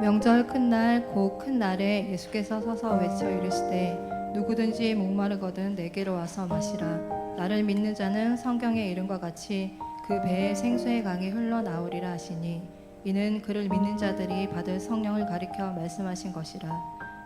명절 큰날 곧 큰 날에 예수께서 서서 외쳐 이르시되 누구든지 목마르거든 내게로 와서 마시라. 나를 믿는 자는 성경의 이름과 같이 그 배에 생수의 강이 흘러나오리라 하시니 이는 그를 믿는 자들이 받을 성령을 가리켜 말씀하신 것이라.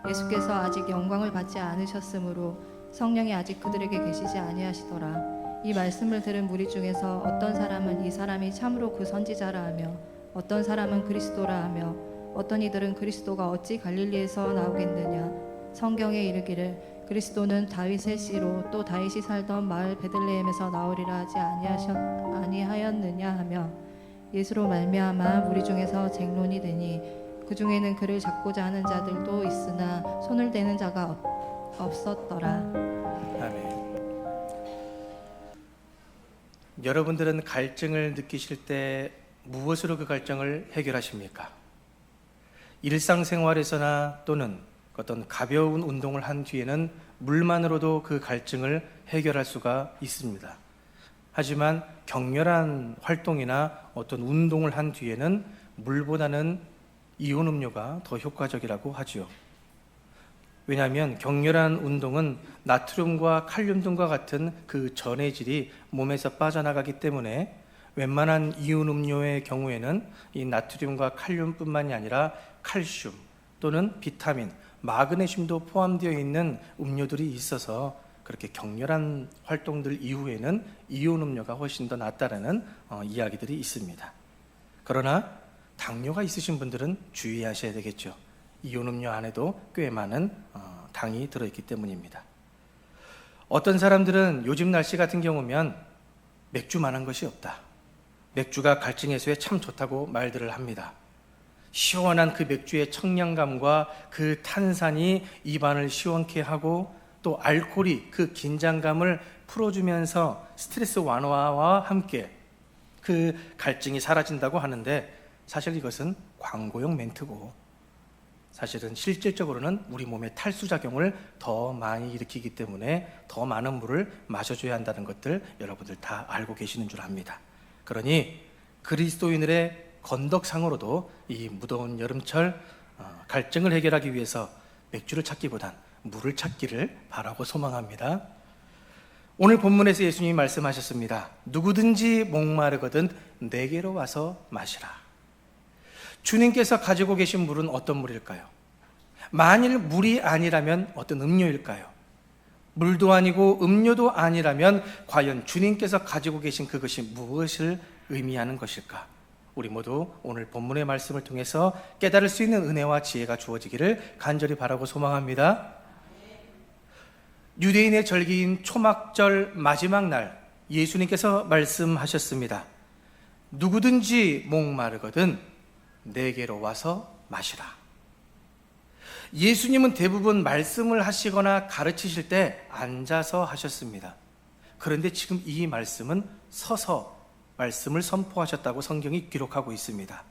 예수께서 아직 영광을 받지 않으셨으므로 성령이 아직 그들에게 계시지 아니하시더라. 이 말씀을 들은 무리 중에서 어떤 사람은 이 사람이 참으로 그 선지자라 하며 어떤 사람은 그리스도라 하며 어떤 이들은 그리스도가 어찌 갈릴리에서 나오겠느냐. 성경에 이르기를 그리스도는 다윗의 씨로 또 다윗이 살던 마을 베들레헴에서 나오리라 하지 아니하였느냐 하며 예수로 말미암아 무리 중에서 쟁론이 되니 그 중에는 그를 잡고자 하는 자들도 있으나 손을 대는 자가 없었더라. 아멘. 여러분들은 갈증을 느끼실 때 무엇으로 그 갈증을 해결하십니까? 일상생활에서나 또는 어떤 가벼운 운동을 한 뒤에는 물만으로도 그 갈증을 해결할 수가 있습니다. 하지만 격렬한 활동이나 어떤 운동을 한 뒤에는 물보다는 이온 음료가 더 효과적이라고 하죠. 왜냐하면 격렬한 운동은 나트륨과 칼륨 등과 같은 그 전해질이 몸에서 빠져나가기 때문에 웬만한 이온 음료의 경우에는 이 나트륨과 칼륨뿐만이 아니라 칼슘 또는 비타민, 마그네슘도 포함되어 있는 음료들이 있어서 그렇게 격렬한 활동들 이후에는 이온 음료가 훨씬 더 낫다라는 이야기들이 있습니다. 그러나 당뇨가 있으신 분들은 주의하셔야 되겠죠. 이온 음료 안에도 꽤 많은 당이 들어있기 때문입니다. 어떤 사람들은 요즘 날씨 같은 경우면 맥주만한 것이 없다. 맥주가 갈증 해소에 참 좋다고 말들을 합니다. 시원한 그 맥주의 청량감과 그 탄산이 입안을 시원케 하고 또 알코올이 그 긴장감을 풀어주면서 스트레스 완화와 함께 그 갈증이 사라진다고 하는데 사실 이것은 광고용 멘트고 사실은 실질적으로는 우리 몸에 탈수작용을 더 많이 일으키기 때문에 더 많은 물을 마셔줘야 한다는 것들 여러분들 다 알고 계시는 줄 압니다. 그러니 그리스도인들의 건덕상으로도 이 무더운 여름철 갈증을 해결하기 위해서 맥주를 찾기보단 물을 찾기를 바라고 소망합니다. 오늘 본문에서 예수님이 말씀하셨습니다. 누구든지 목마르거든 내게로 와서 마시라. 주님께서 가지고 계신 물은 어떤 물일까요? 만일 물이 아니라면 어떤 음료일까요? 물도 아니고 음료도 아니라면 과연 주님께서 가지고 계신 그것이 무엇을 의미하는 것일까? 우리 모두 오늘 본문의 말씀을 통해서 깨달을 수 있는 은혜와 지혜가 주어지기를 간절히 바라고 소망합니다. 유대인의 절기인 초막절 마지막 날 예수님께서 말씀하셨습니다. 누구든지 목마르거든 내게로 와서 마시라. 예수님은 대부분 말씀을 하시거나 가르치실 때 앉아서 하셨습니다. 그런데 지금 이 말씀은 서서 말씀을 선포하셨다고 성경이 기록하고 있습니다.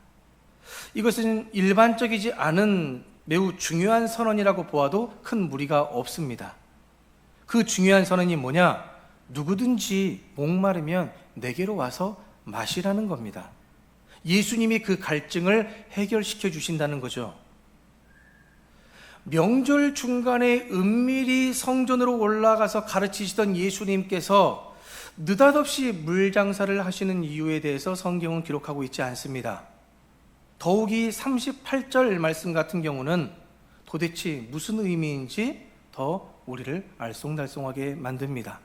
이것은 일반적이지 않은 매우 중요한 선언이라고 보아도 큰 무리가 없습니다. 그 중요한 선언이 뭐냐? 누구든지 목마르면 내게로 와서 마시라는 겁니다. 예수님이 그 갈증을 해결시켜 주신다는 거죠. 명절 중간에 은밀히 성전으로 올라가서 가르치시던 예수님께서 느닷없이 물장사를 하시는 이유에 대해서 성경은 기록하고 있지 않습니다. 더욱이 38절 말씀 같은 경우는 도대체 무슨 의미인지 더 우리를 알쏭달쏭하게 만듭니다.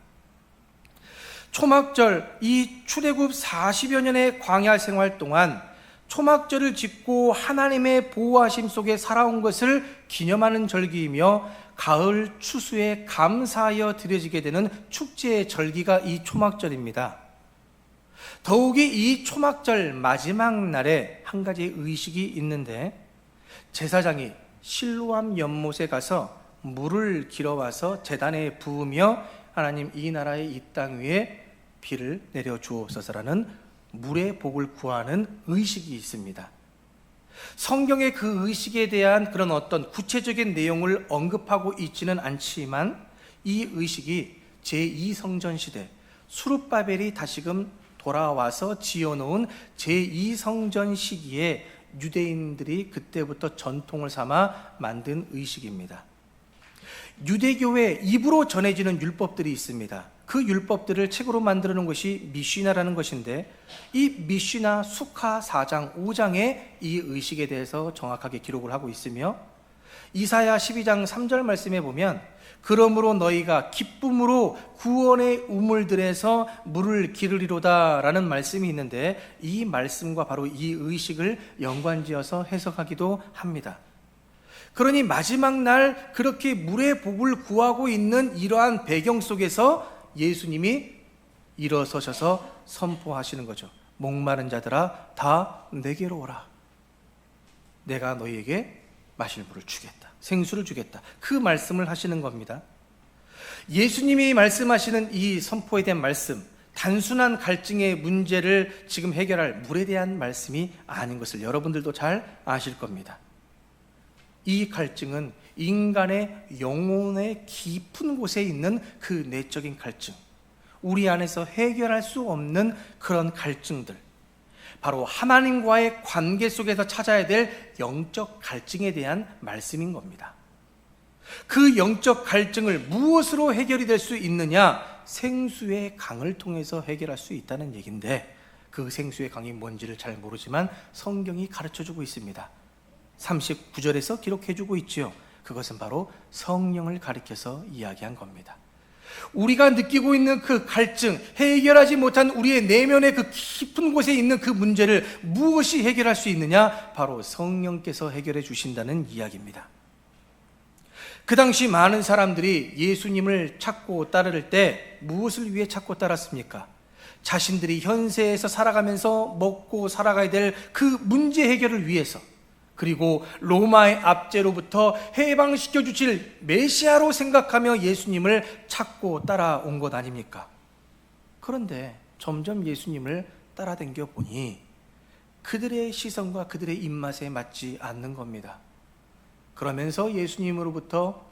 초막절, 이 출애굽 40여 년의 광야 생활 동안 초막절을 짓고 하나님의 보호하심 속에 살아온 것을 기념하는 절기이며 가을 추수에 감사하여 드려지게 되는 축제의 절기가 이 초막절입니다. 더욱이 이 초막절 마지막 날에 한 가지 의식이 있는데 제사장이 실로암 연못에 가서 물을 길어와서 제단에 부으며 하나님 이 나라의 이 땅 위에 비를 내려 주옵소서라는 물의 복을 구하는 의식이 있습니다. 성경의 그 의식에 대한 그런 어떤 구체적인 내용을 언급하고 있지는 않지만 이 의식이 제2성전 시대 수룹바벨이 다시금 돌아와서 지어놓은 제2성전 시기에 유대인들이 그때부터 전통을 삼아 만든 의식입니다. 유대교의 입으로 전해지는 율법들이 있습니다. 그 율법들을 책으로 만들어 놓은 것이 미시나라는 것인데, 이 미시나 수카 4장 5장에 이 의식에 대해서 정확하게 기록을 하고 있으며, 이사야 12장 3절 말씀에 보면 그러므로 너희가 기쁨으로 구원의 우물들에서 물을 기르리로다 라는 말씀이 있는데, 이 말씀과 바로 이 의식을 연관지어서 해석하기도 합니다. 그러니 마지막 날 그렇게 물의 복을 구하고 있는 이러한 배경 속에서 예수님이 일어서셔서 선포하시는 거죠. 목마른 자들아 다 내게로 오라. 내가 너희에게 마실 물을 주겠다. 생수를 주겠다. 그 말씀을 하시는 겁니다. 예수님이 말씀하시는 이 선포에 대한 말씀, 단순한 갈증의 문제를 지금 해결할 물에 대한 말씀이 아닌 것을 여러분들도 잘 아실 겁니다. 이 갈증은 인간의 영혼의 깊은 곳에 있는 그 내적인 갈증, 우리 안에서 해결할 수 없는 그런 갈증들, 바로 하나님과의 관계 속에서 찾아야 될 영적 갈증에 대한 말씀인 겁니다. 그 영적 갈증을 무엇으로 해결이 될 수 있느냐? 생수의 강을 통해서 해결할 수 있다는 얘기인데, 그 생수의 강이 뭔지를 잘 모르지만 성경이 가르쳐주고 있습니다. 39절에서 기록해주고 있지요. 그것은 바로 성령을 가리켜서 이야기한 겁니다. 우리가 느끼고 있는 그 갈증, 해결하지 못한 우리의 내면의 그 깊은 곳에 있는 그 문제를 무엇이 해결할 수 있느냐? 바로 성령께서 해결해 주신다는 이야기입니다. 그 당시 많은 사람들이 예수님을 찾고 따를 때 무엇을 위해 찾고 따랐습니까? 자신들이 현세에서 살아가면서 먹고 살아가야 될 그 문제 해결을 위해서, 그리고 로마의 압제로부터 해방시켜 주실 메시아로 생각하며 예수님을 찾고 따라온 것 아닙니까? 그런데 점점 예수님을 따라다녀 보니 그들의 시선과 그들의 입맛에 맞지 않는 겁니다. 그러면서 예수님으로부터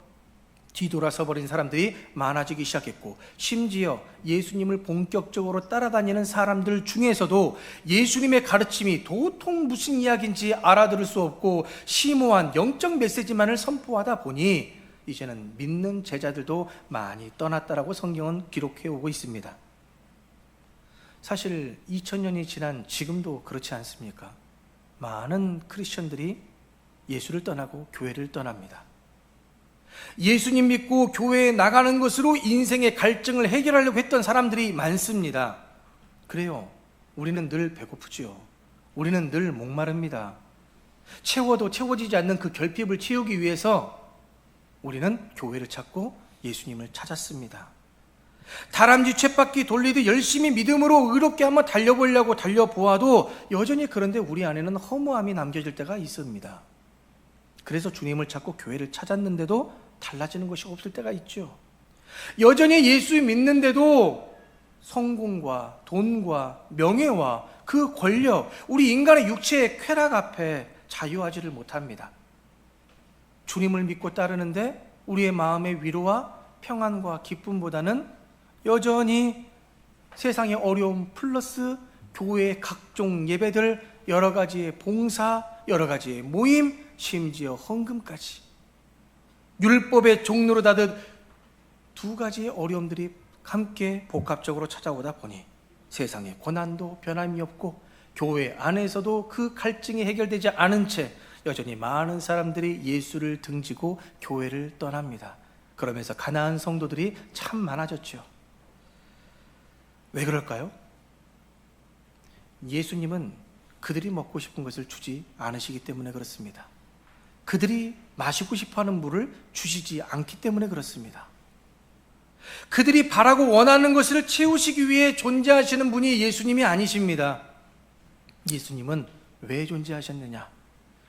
뒤돌아서 버린 사람들이 많아지기 시작했고, 심지어 예수님을 본격적으로 따라다니는 사람들 중에서도 예수님의 가르침이 도통 무슨 이야기인지 알아들을 수 없고 심오한 영적 메시지만을 선포하다 보니 이제는 믿는 제자들도 많이 떠났다라고 성경은 기록해 오고 있습니다. 사실 2000년이 지난 지금도 그렇지 않습니까? 많은 크리스천들이 예수를 떠나고 교회를 떠납니다. 예수님 믿고 교회에 나가는 것으로 인생의 갈증을 해결하려고 했던 사람들이 많습니다. 그래요. 우리는 늘 배고프지요. 우리는 늘 목마릅니다. 채워도 채워지지 않는 그 결핍을 채우기 위해서 우리는 교회를 찾고 예수님을 찾았습니다. 다람쥐 쳇바퀴 돌리듯 열심히 믿음으로 의롭게 한번 달려보려고 달려보아도 여전히 그런데 우리 안에는 허무함이 남겨질 때가 있습니다. 그래서 주님을 찾고 교회를 찾았는데도 달라지는 것이 없을 때가 있죠. 여전히 예수 믿는데도 성공과 돈과 명예와 그 권력, 우리 인간의 육체의 쾌락 앞에 자유하지를 못합니다. 주님을 믿고 따르는데 우리의 마음의 위로와 평안과 기쁨보다는 여전히 세상의 어려움 플러스 교회의 각종 예배들, 여러 가지의 봉사, 여러 가지의 모임, 심지어 헌금까지 율법의 종로로 닫은 두 가지의 어려움들이 함께 복합적으로 찾아오다 보니 세상의 고난도 변함이 없고 교회 안에서도 그 갈증이 해결되지 않은 채 여전히 많은 사람들이 예수를 등지고 교회를 떠납니다. 그러면서 가난한 성도들이 참 많아졌죠. 왜 그럴까요? 예수님은 그들이 먹고 싶은 것을 주지 않으시기 때문에 그렇습니다. 그들이 마시고 싶어하는 물을 주시지 않기 때문에 그렇습니다. 그들이 바라고 원하는 것을 채우시기 위해 존재하시는 분이 예수님이 아니십니다. 예수님은 왜 존재하셨느냐?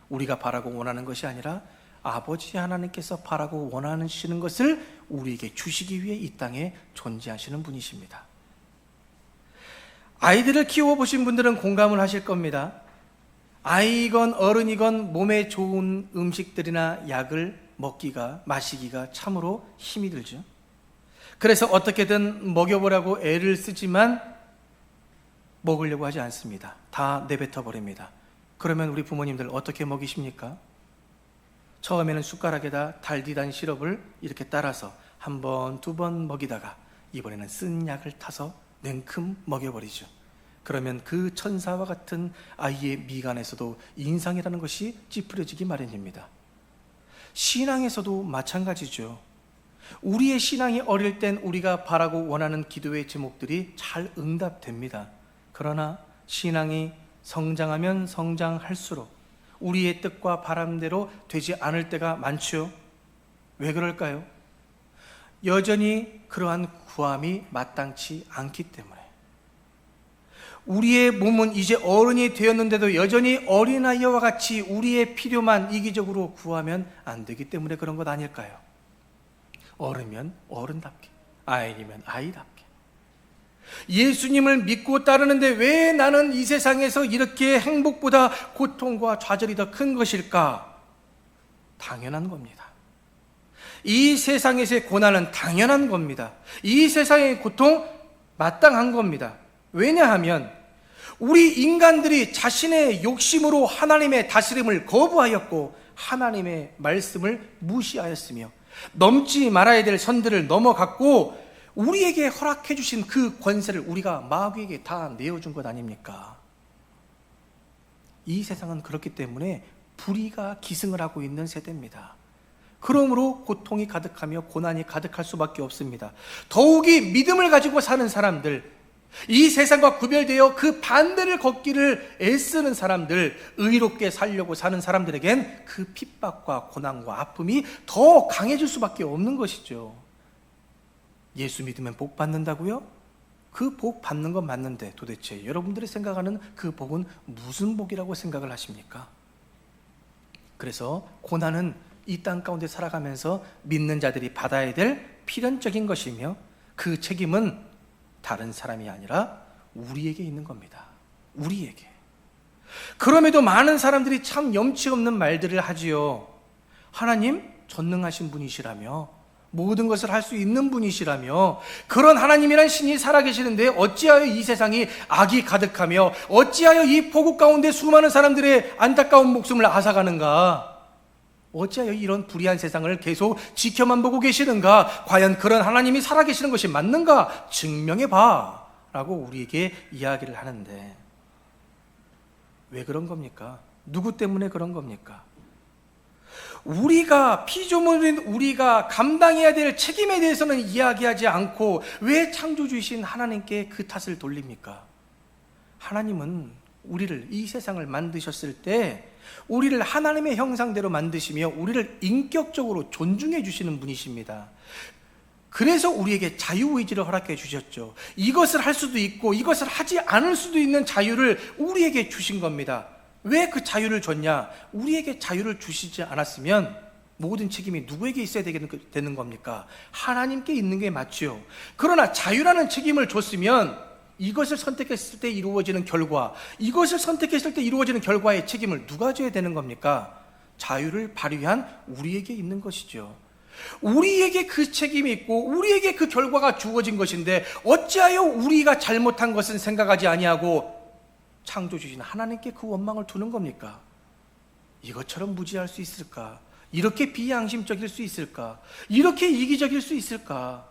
우리가 바라고 원하는 것이 아니라 아버지 하나님께서 바라고 원하시는 것을 우리에게 주시기 위해 이 땅에 존재하시는 분이십니다. 아이들을 키워보신 분들은 공감을 하실 겁니다. 아이건 어른이건 몸에 좋은 음식들이나 약을 먹기가, 마시기가 참으로 힘이 들죠. 그래서 어떻게든 먹여보라고 애를 쓰지만 먹으려고 하지 않습니다. 다 내뱉어 버립니다. 그러면 우리 부모님들 어떻게 먹이십니까? 처음에는 숟가락에다 달디단 시럽을 이렇게 따라서 한 번, 두 번 먹이다가 이번에는 쓴 약을 타서 냉큼 먹여버리죠. 그러면 그 천사와 같은 아이의 미간에서도 인상이라는 것이 찌푸려지기 마련입니다. 신앙에서도 마찬가지죠. 우리의 신앙이 어릴 땐 우리가 바라고 원하는 기도의 제목들이 잘 응답됩니다. 그러나 신앙이 성장하면 성장할수록 우리의 뜻과 바람대로 되지 않을 때가 많죠. 왜 그럴까요? 여전히 그러한 구함이 마땅치 않기 때문에. 우리의 몸은 이제 어른이 되었는데도 여전히 어린아이와 같이 우리의 필요만 이기적으로 구하면 안 되기 때문에 그런 것 아닐까요? 어른이면 어른답게, 아이면 아이답게. 예수님을 믿고 따르는데 왜 나는 이 세상에서 이렇게 행복보다 고통과 좌절이 더 큰 것일까? 당연한 겁니다. 이 세상에서의 고난은 당연한 겁니다. 이 세상의 고통 마땅한 겁니다. 왜냐하면 우리 인간들이 자신의 욕심으로 하나님의 다스림을 거부하였고 하나님의 말씀을 무시하였으며 넘지 말아야 될 선들을 넘어갔고 우리에게 허락해 주신 그 권세를 우리가 마귀에게 다 내어준 것 아닙니까? 이 세상은 그렇기 때문에 불의가 기승을 하고 있는 세대입니다. 그러므로 고통이 가득하며 고난이 가득할 수밖에 없습니다. 더욱이 믿음을 가지고 사는 사람들, 이 세상과 구별되어 그 반대를 걷기를 애쓰는 사람들, 의롭게 살려고 사는 사람들에겐 그 핍박과 고난과 아픔이 더 강해질 수밖에 없는 것이죠. 예수 믿으면 복 받는다고요? 그 복 받는 건 맞는데 도대체 여러분들이 생각하는 그 복은 무슨 복이라고 생각을 하십니까? 그래서 고난은 이 땅 가운데 살아가면서 믿는 자들이 받아야 될 필연적인 것이며 그 책임은 다른 사람이 아니라 우리에게 있는 겁니다. 우리에게. 그럼에도 많은 사람들이 참 염치 없는 말들을 하지요. 하나님 전능하신 분이시라며, 모든 것을 할 수 있는 분이시라며, 그런 하나님이란 신이 살아계시는데 어찌하여 이 세상이 악이 가득하며 어찌하여 이 폭우 가운데 수많은 사람들의 안타까운 목숨을 앗아가는가? 어찌하여 이런 불의한 세상을 계속 지켜만 보고 계시는가? 과연 그런 하나님이 살아계시는 것이 맞는가? 증명해봐 라고 우리에게 이야기를 하는데 왜 그런 겁니까? 누구 때문에 그런 겁니까? 우리가 피조물인 우리가 감당해야 될 책임에 대해서는 이야기하지 않고 왜 창조주이신 하나님께 그 탓을 돌립니까? 하나님은 우리를, 이 세상을 만드셨을 때 우리를 하나님의 형상대로 만드시며 우리를 인격적으로 존중해 주시는 분이십니다. 그래서 우리에게 자유의지를 허락해 주셨죠. 이것을 할 수도 있고 이것을 하지 않을 수도 있는 자유를 우리에게 주신 겁니다. 왜 그 자유를 줬냐? 우리에게 자유를 주시지 않았으면 모든 책임이 누구에게 있어야 되는 겁니까? 하나님께 있는 게 맞죠. 그러나 자유라는 책임을 줬으면 이것을 선택했을 때 이루어지는 결과, 이것을 선택했을 때 이루어지는 결과의 책임을 누가 져야 되는 겁니까? 자유를 발휘한 우리에게 있는 것이죠. 우리에게 그 책임이 있고 우리에게 그 결과가 주어진 것인데 어찌하여 우리가 잘못한 것은 생각하지 아니하고 창조주신 하나님께 그 원망을 두는 겁니까? 이것처럼 무지할 수 있을까? 이렇게 비양심적일 수 있을까? 이렇게 이기적일 수 있을까?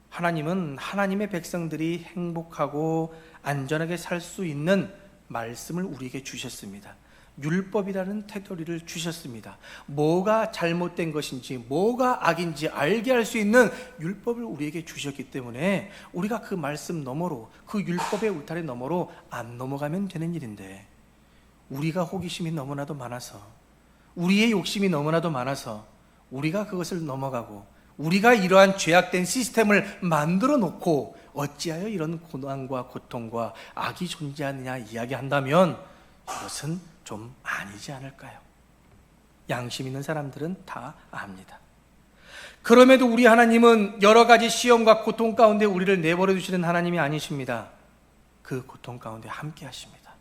하나님은 하나님의 백성들이 행복하고 안전하게 살 수 있는 말씀을 우리에게 주셨습니다. 율법이라는 테두리를 주셨습니다. 뭐가 잘못된 것인지 뭐가 악인지 알게 할 수 있는 율법을 우리에게 주셨기 때문에 우리가 그 말씀 너머로, 그 율법의 울타리 너머로 안 넘어가면 되는 일인데 우리가 호기심이 너무나도 많아서, 우리의 욕심이 너무나도 많아서 우리가 그것을 넘어가고 우리가 이러한 죄악된 시스템을 만들어 놓고 어찌하여 이런 고난과 고통과 악이 존재하느냐 이야기한다면 이것은 좀 아니지 않을까요? 양심 있는 사람들은 다 압니다. 그럼에도 우리 하나님은 여러 가지 시험과 고통 가운데 우리를 내버려 두시는 하나님이 아니십니다. 그 고통 가운데 함께 하십니다.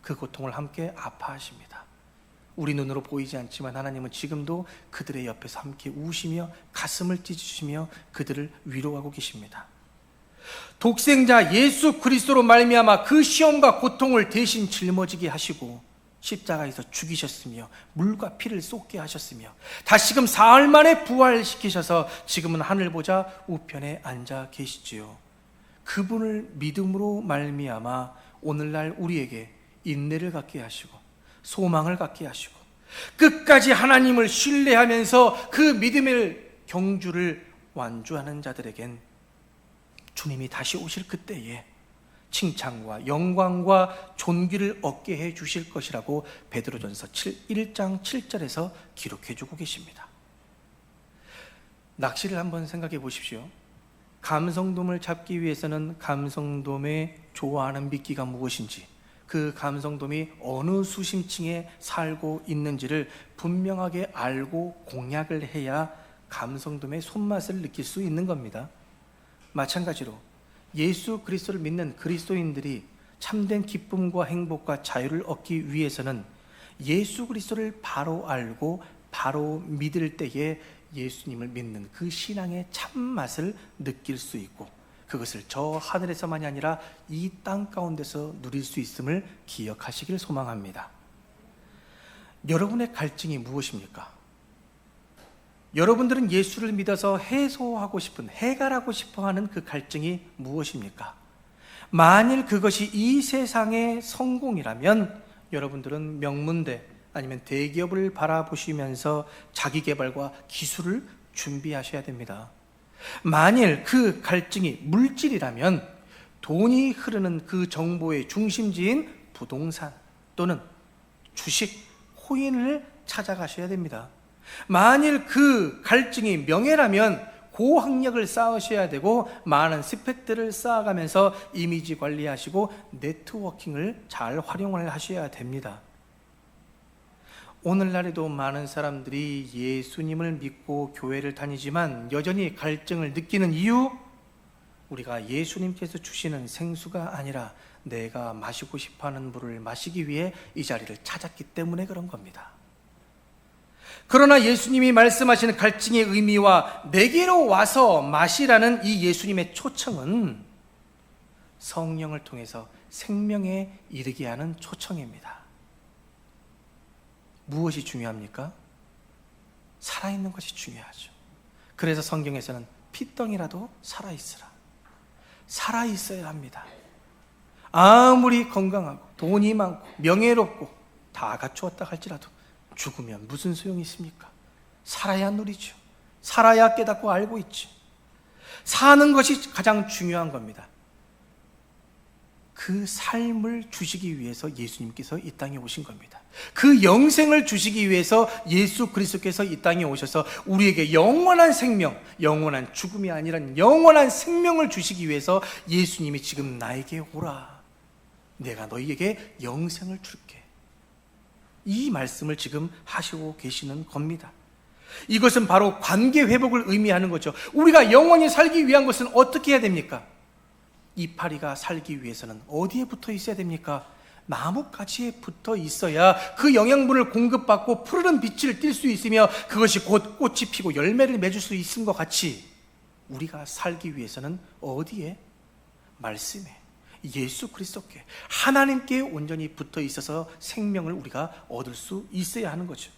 그 고통을 함께 아파하십니다. 우리 눈으로 보이지 않지만 하나님은 지금도 그들의 옆에서 함께 우시며 가슴을 찢으시며 그들을 위로하고 계십니다. 독생자 예수 그리스도로 말미암아 그 시험과 고통을 대신 짊어지게 하시고 십자가에서 죽이셨으며 물과 피를 쏟게 하셨으며 다시금 사흘 만에 부활시키셔서 지금은 하늘 보좌 우편에 앉아 계시지요. 그분을 믿음으로 말미암아 오늘날 우리에게 인내를 갖게 하시고 소망을 갖게 하시고 끝까지 하나님을 신뢰하면서 그 믿음의 경주를 완주하는 자들에겐 주님이 다시 오실 그때에 칭찬과 영광과 존귀를 얻게 해 주실 것이라고 베드로전서 1장 7절에서 기록해 주고 계십니다. 낚시를 한번 생각해 보십시오. 감성돔을 잡기 위해서는 감성돔의 좋아하는 미끼가 무엇인지, 그 감성돔이 어느 수심층에 살고 있는지를 분명하게 알고 공략을 해야 감성돔의 손맛을 느낄 수 있는 겁니다. 마찬가지로 예수 그리스도를 믿는 그리스도인들이 참된 기쁨과 행복과 자유를 얻기 위해서는 예수 그리스도를 바로 알고 바로 믿을 때에 예수님을 믿는 그 신앙의 참맛을 느낄 수 있고, 그것을 저 하늘에서만이 아니라 이 땅 가운데서 누릴 수 있음을 기억하시길 소망합니다. 여러분의 갈증이 무엇입니까? 여러분들은 예수를 믿어서 해소하고 싶은, 해결하고 싶어하는 그 갈증이 무엇입니까? 만일 그것이 이 세상의 성공이라면 여러분들은 명문대 아니면 대기업을 바라보시면서 자기개발과 기술을 준비하셔야 됩니다. 만일 그 갈증이 물질이라면 돈이 흐르는 그 정보의 중심지인 부동산 또는 주식, 코인을 찾아가셔야 됩니다. 만일 그 갈증이 명예라면 고학력을 쌓으셔야 되고 많은 스펙들을 쌓아가면서 이미지 관리하시고 네트워킹을 잘 활용을 하셔야 됩니다. 오늘날에도 많은 사람들이 예수님을 믿고 교회를 다니지만 여전히 갈증을 느끼는 이유, 우리가 예수님께서 주시는 생수가 아니라 내가 마시고 싶어하는 물을 마시기 위해 이 자리를 찾았기 때문에 그런 겁니다. 그러나 예수님이 말씀하시는 갈증의 의미와 내게로 와서 마시라는 이 예수님의 초청은 성령을 통해서 생명에 이르게 하는 초청입니다. 무엇이 중요합니까? 살아있는 것이 중요하죠. 그래서 성경에서는 피덩이라도 살아있으라, 살아있어야 합니다. 아무리 건강하고 돈이 많고 명예롭고 다 갖추었다 할지라도 죽으면 무슨 소용이 있습니까? 살아야 누리죠. 살아야 깨닫고 알고 있죠. 사는 것이 가장 중요한 겁니다. 그 삶을 주시기 위해서 예수님께서 이 땅에 오신 겁니다. 그 영생을 주시기 위해서 예수 그리스도께서 이 땅에 오셔서 우리에게 영원한 생명, 영원한 죽음이 아니라 영원한 생명을 주시기 위해서 예수님이 지금 나에게 오라, 내가 너희에게 영생을 줄게, 이 말씀을 지금 하시고 계시는 겁니다. 이것은 바로 관계 회복을 의미하는 거죠. 우리가 영원히 살기 위한 것은 어떻게 해야 됩니까? 이파리가 살기 위해서는 어디에 붙어 있어야 됩니까? 나뭇가지에 붙어 있어야 그 영양분을 공급받고 푸르른 빛을 띌 수 있으며 그것이 곧 꽃이 피고 열매를 맺을 수 있는 것 같이 우리가 살기 위해서는 어디에? 말씀에, 예수 그리스도께, 하나님께 온전히 붙어 있어서 생명을 우리가 얻을 수 있어야 하는 거죠.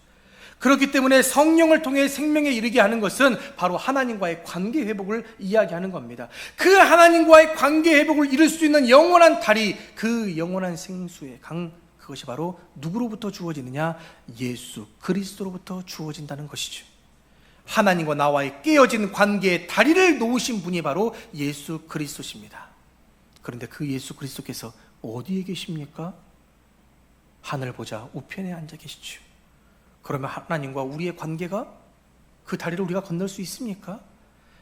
그렇기 때문에 성령을 통해 생명에 이르게 하는 것은 바로 하나님과의 관계 회복을 이야기하는 겁니다. 그 하나님과의 관계 회복을 이룰 수 있는 영원한 다리, 그 영원한 생수의 강, 그것이 바로 누구로부터 주어지느냐? 예수 그리스도로부터 주어진다는 것이죠. 하나님과 나와의 깨어진 관계의 다리를 놓으신 분이 바로 예수 그리스도십니다. 그런데 그 예수 그리스도께서 어디에 계십니까? 하늘 보좌 우편에 앉아 계시죠. 그러면 하나님과 우리의 관계가, 그 다리를 우리가 건널 수 있습니까?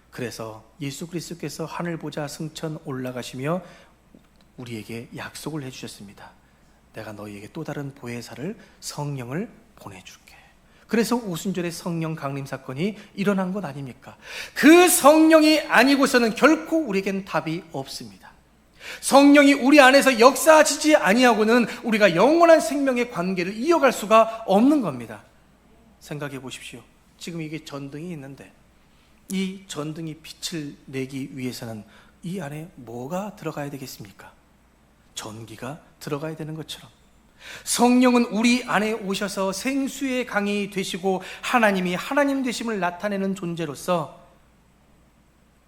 그래서 예수 그리스도께서 하늘 보좌 승천 올라가시며 우리에게 약속을 해주셨습니다. 내가 너희에게 또 다른 보혜사를, 성령을 보내줄게. 그래서 오순절에 성령 강림 사건이 일어난 것 아닙니까? 그 성령이 아니고서는 결코 우리에겐 답이 없습니다. 성령이 우리 안에서 역사하시지 아니하고는 우리가 영원한 생명의 관계를 이어갈 수가 없는 겁니다. 생각해 보십시오. 지금 이게 전등이 있는데 이 전등이 빛을 내기 위해서는 이 안에 뭐가 들어가야 되겠습니까? 전기가 들어가야 되는 것처럼 성령은 우리 안에 오셔서 생수의 강이 되시고 하나님이 하나님 되심을 나타내는 존재로서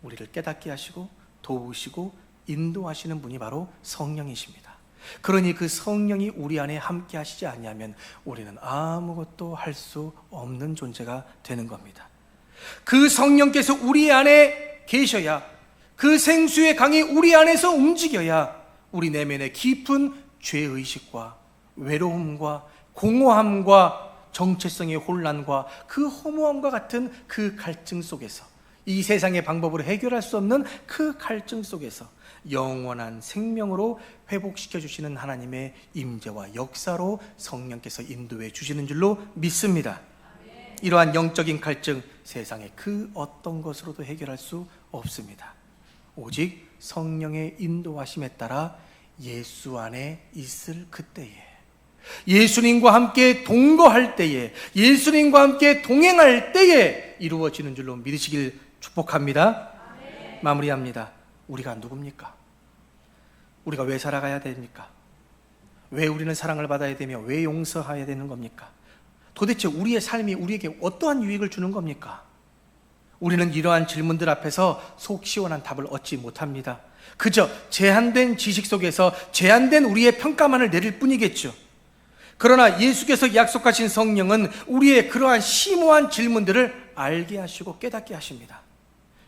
우리를 깨닫게 하시고 도우시고 인도하시는 분이 바로 성령이십니다. 그러니 그 성령이 우리 안에 함께 하시지 아니하면 우리는 아무것도 할 수 없는 존재가 되는 겁니다. 그 성령께서 우리 안에 계셔야, 그 생수의 강이 우리 안에서 움직여야 우리 내면의 깊은 죄의식과 외로움과 공허함과 정체성의 혼란과 그 허무함과 같은 그 갈증 속에서, 이 세상의 방법으로 해결할 수 없는 그 갈증 속에서 영원한 생명으로 회복시켜 주시는 하나님의 임재와 역사로 성령께서 인도해 주시는 줄로 믿습니다. 이러한 영적인 갈증, 세상의 그 어떤 것으로도 해결할 수 없습니다. 오직 성령의 인도하심에 따라 예수 안에 있을 그때에, 예수님과 함께 동거할 때에, 예수님과 함께 동행할 때에 이루어지는 줄로 믿으시길 축복합니다. 마무리합니다. 우리가 누굽니까? 우리가 왜 살아가야 됩니까? 왜 우리는 사랑을 받아야 되며 왜 용서해야 되는 겁니까? 도대체 우리의 삶이 우리에게 어떠한 유익을 주는 겁니까? 우리는 이러한 질문들 앞에서 속 시원한 답을 얻지 못합니다. 그저 제한된 지식 속에서 제한된 우리의 평가만을 내릴 뿐이겠죠. 그러나 예수께서 약속하신 성령은 우리의 그러한 심오한 질문들을 알게 하시고 깨닫게 하십니다.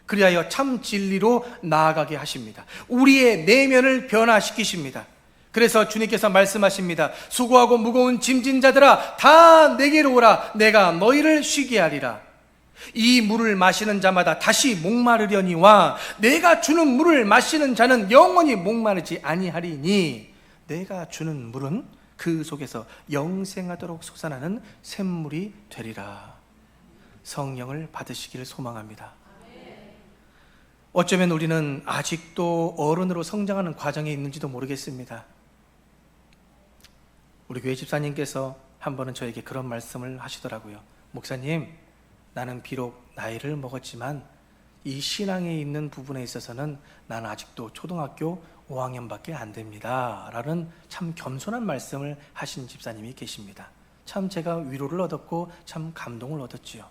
그리하여 참 진리로 나아가게 하십니다. 우리의 내면을 변화시키십니다. 그래서 주님께서 말씀하십니다. 수고하고 무거운 짐진 자들아 다 내게로 오라. 내가 너희를 쉬게 하리라. 이 물을 마시는 자마다 다시 목마르려니와 내가 주는 물을 마시는 자는 영원히 목마르지 아니하리니 내가 주는 물은 그 속에서 영생하도록 솟아나는 샘물이 되리라. 성령을 받으시기를 소망합니다. 어쩌면 우리는 아직도 어른으로 성장하는 과정에 있는지도 모르겠습니다. 우리 교회 집사님께서 한 번은 저에게 그런 말씀을 하시더라고요. 목사님, 나는 비록 나이를 먹었지만 이 신앙에 있는 부분에 있어서는 나는 아직도 초등학교 5학년밖에 안 됩니다 라는 참 겸손한 말씀을 하신 집사님이 계십니다. 참 제가 위로를 얻었고 참 감동을 얻었지요.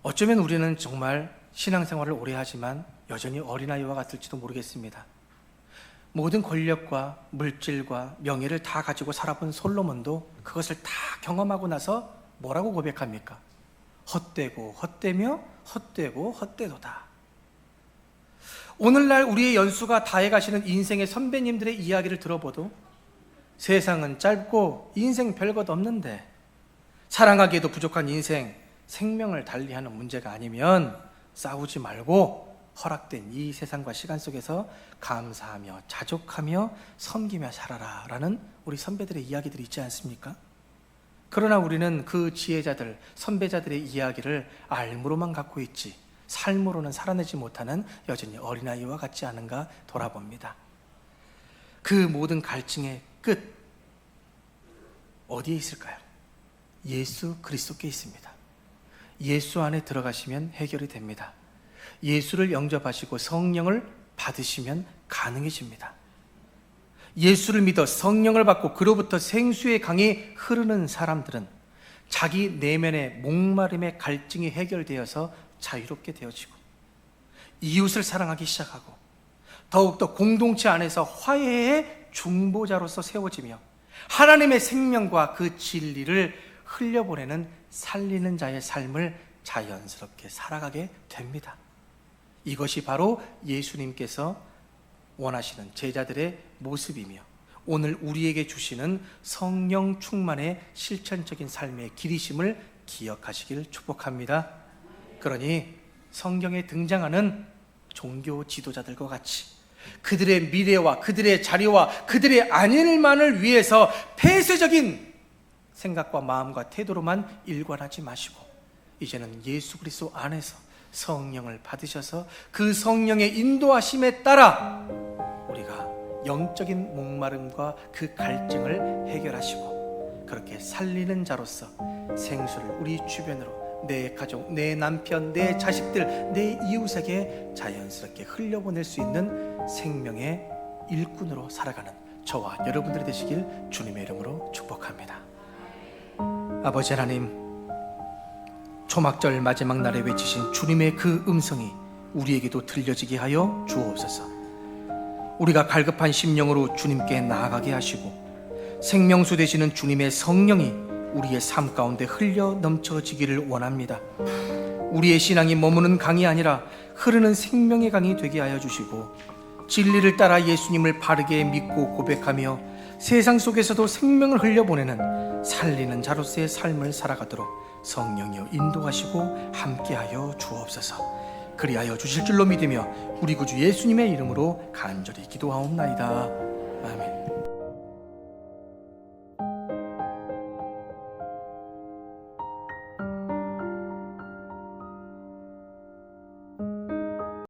어쩌면 우리는 정말 신앙생활을 오래 하지만 여전히 어린아이와 같을지도 모르겠습니다. 모든 권력과 물질과 명예를 다 가지고 살아본 솔로몬도 그것을 다 경험하고 나서 뭐라고 고백합니까? 헛되고 헛되며 헛되고 헛되도다. 오늘날 우리의 연수가 다해가시는 인생의 선배님들의 이야기를 들어봐도 세상은 짧고 인생 별것 없는데 사랑하기에도 부족한 인생, 생명을 달리하는 문제가 아니면 싸우지 말고 허락된 이 세상과 시간 속에서 감사하며 자족하며 섬기며 살아라 라는 우리 선배들의 이야기들이 있지 않습니까? 그러나 우리는 그 지혜자들, 선배자들의 이야기를 알무로만 갖고 있지 삶으로는 살아내지 못하는 여전히 어린아이와 같지 않은가 돌아봅니다. 그 모든 갈증의 끝 어디에 있을까요? 예수 그리스도께 있습니다. 예수 안에 들어가시면 해결이 됩니다. 예수를 영접하시고 성령을 받으시면 가능해집니다. 예수를 믿어 성령을 받고 그로부터 생수의 강이 흐르는 사람들은 자기 내면의 목마름의 갈증이 해결되어서 자유롭게 되어지고 이웃을 사랑하기 시작하고 더욱더 공동체 안에서 화해의 중보자로서 세워지며 하나님의 생명과 그 진리를 흘려보내는 살리는 자의 삶을 자연스럽게 살아가게 됩니다. 이것이 바로 예수님께서 원하시는 제자들의 모습이며 오늘 우리에게 주시는 성령 충만의 실천적인 삶의 길이심을 기억하시길 축복합니다. 그러니 성경에 등장하는 종교 지도자들과 같이 그들의 미래와 그들의 자리와 그들의 안일만을 위해서 폐쇄적인 생각과 마음과 태도로만 일관하지 마시고 이제는 예수 그리스도 안에서 성령을 받으셔서 그 성령의 인도하심에 따라 우리가 영적인 목마름과 그 갈증을 해결하시고 그렇게 살리는 자로서 생수를 우리 주변으로 내 가족, 내 남편, 내 자식들, 내 이웃에게 자연스럽게 흘려보낼 수 있는 생명의 일꾼으로 살아가는 저와 여러분들이 되시길 주님의 이름으로 축복합니다. 아버지 하나님, 초막절 마지막 날에 외치신 주님의 그 음성이 우리에게도 들려지게 하여 주옵소서. 우리가 갈급한 심령으로 주님께 나아가게 하시고 생명수 되시는 주님의 성령이 우리의 삶 가운데 흘려 넘쳐지기를 원합니다. 우리의 신앙이 머무는 강이 아니라 흐르는 생명의 강이 되게 하여 주시고 진리를 따라 예수님을 바르게 믿고 고백하며 세상 속에서도 생명을 흘려보내는 살리는 자로서의 삶을 살아가도록 성령이여 인도하시고 함께하여 주옵소서. 그리하여 주실 줄로 믿으며 우리 구주 예수님의 이름으로 간절히 기도하옵나이다. 아멘.